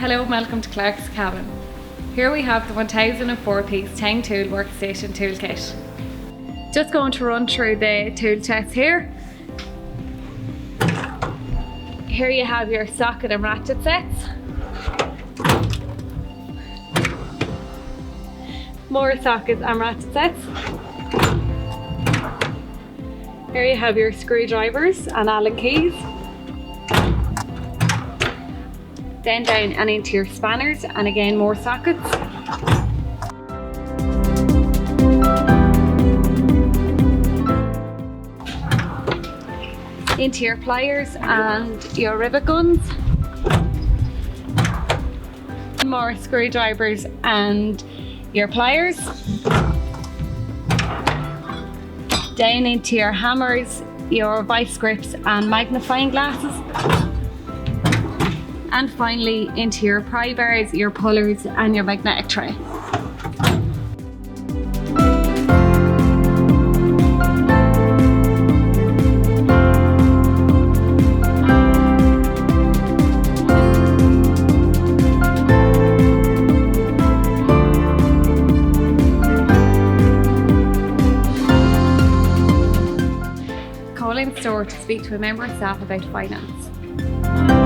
Hello and welcome to Clark's Cavan. Here we have the 1004 piece Teng Tools Workstation toolkit. Just going to run through the tool chest here. Here you have your socket and ratchet sets. More sockets and ratchet sets. Here you have your screwdrivers and Allen keys. Then down and into your spanners, and again more sockets. Into your pliers and your rivet guns. More screwdrivers and your pliers. Down into your hammers, your vice grips and magnifying glasses. And finally into your pry bars, your pullers and your magnetic tray. Call in store to speak to a member of staff about finance.